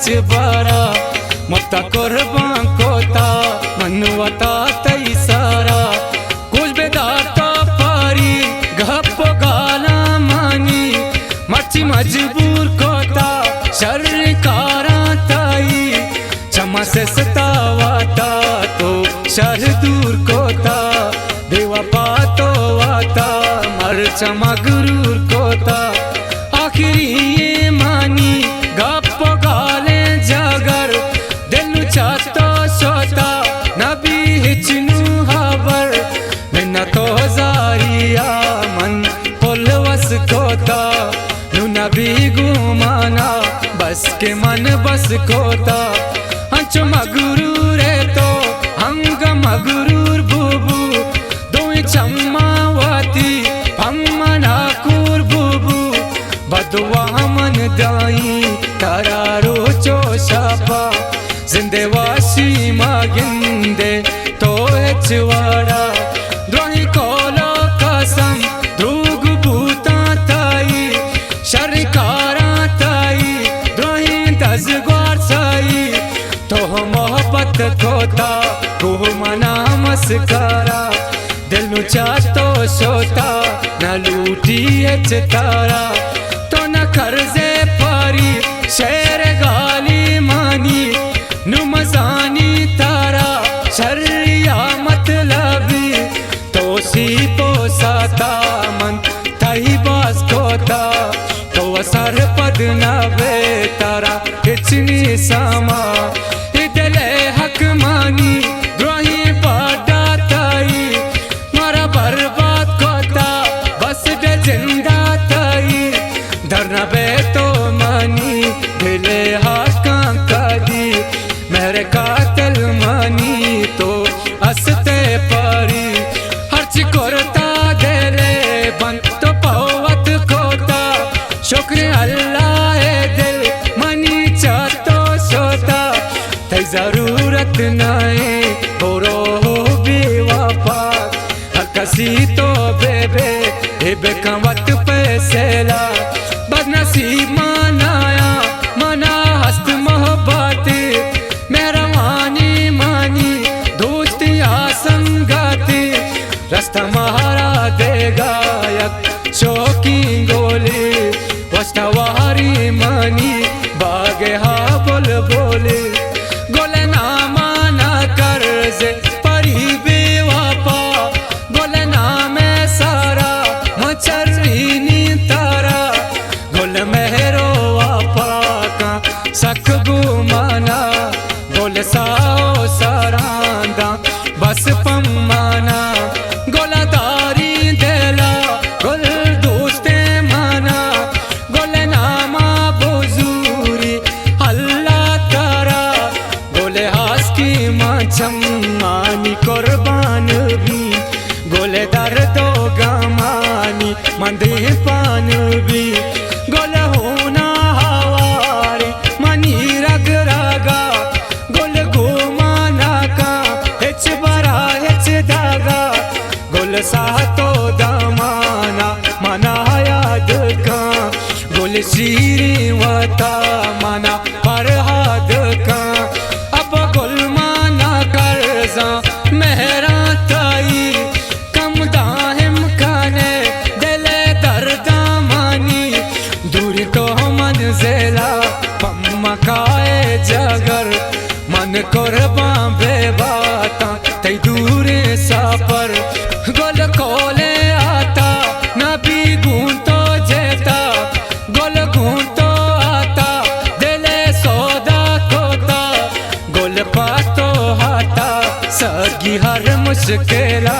बारा मत्ता कुर्बान कोता मनवता तई सारा कुछ बेदाता पारी गप गाना मानी मर्ची मजबूर कोता शर्रिकारा ताई चमा से सतावाता तो शर दूर कोता देवा पातो वाता मर चमा गुरूर कोता आखिरी ये मानी गप गाले जागर दिल चाहता सोता नबी हिचनु हाबर बिना तो जारिया मन पुलवस कोता नु नबी गुमाना बस के मन बस कोता अंच मगरूर है तो हंग मगरूर बुबू दो चम्मावती पम्मना कुर बुबू बदवा मन दाई तारारो चोशापा जिंदे वासी मागिंदे तो एचवाड़ा द्रोही कोलो कसम ध्रुग भूता ताई शर्रिकारा ताई द्रोही दजगवार साई तो मोहब्बत कोता कुह मना मस्कारा दिल नु चाहतो सोता न लूटी तारा तो न कर्जे पारी शेर गाली मानी नु मजानी तारा शर्रिया मतलबी तो सी पोसाता मन तही बास कोता तो असर पद नवे तारा किचनी सामा इदले हक मानी द्रोही पाड़ा ताई मारा बर्बाद कोता बस दे जिंदा ताई धरना बे तो मानी दिले हाका कदी मेरे कातल मानी तो असते पारी हर्च कोरता देले बंद तो पवत कोता शुक्र अल्लाह दिल मनी चाहतो सोता ते जरूरत नाए बोरो हो बेवफा हकसी तो बेबे हिबे कंवत पैसेला बदनसीब मनाया मना हस्त मोहब्बत मेहरबानी मानी दोस्ती आसंगती रास्ता महारा देगा यक शौकी गोली वस्तवारी मानी बागे हा बोल बोले गोले ना माना कर्जे परी बेवफा गोले ना में सारा मचर्री तारा गोल मेहरो वापा का सक गुमाना गोल साओ सरांदा बस पम्माना गोला दारी देला गोल दोस्ते माना गोल नामा बुजूरी अल्लाह तारा गोले हास की माचम मानी कुर्बान भी गोले दर्दो गमानी मंदे पान भी गोल होना हवारी मनी रग रागा गोल गोमाना का हिच बरा हिच धागा गोल सातो दामाना मना याद का गोल शीरी वता मना फरहाद का अब गोल माना कर्जा मेहरा ताई कम दाहिम खाने दिले दर्दा मानी दूरी तो मंजिला पम्मा काए जगर मन कुर्बान बेबाता तई दूरे सापर गोल कोले आता नबी गूंतो जेता गोल गूंतो आता दिले सौदा कोता गोल पातो हाता सगी हर मुश्किला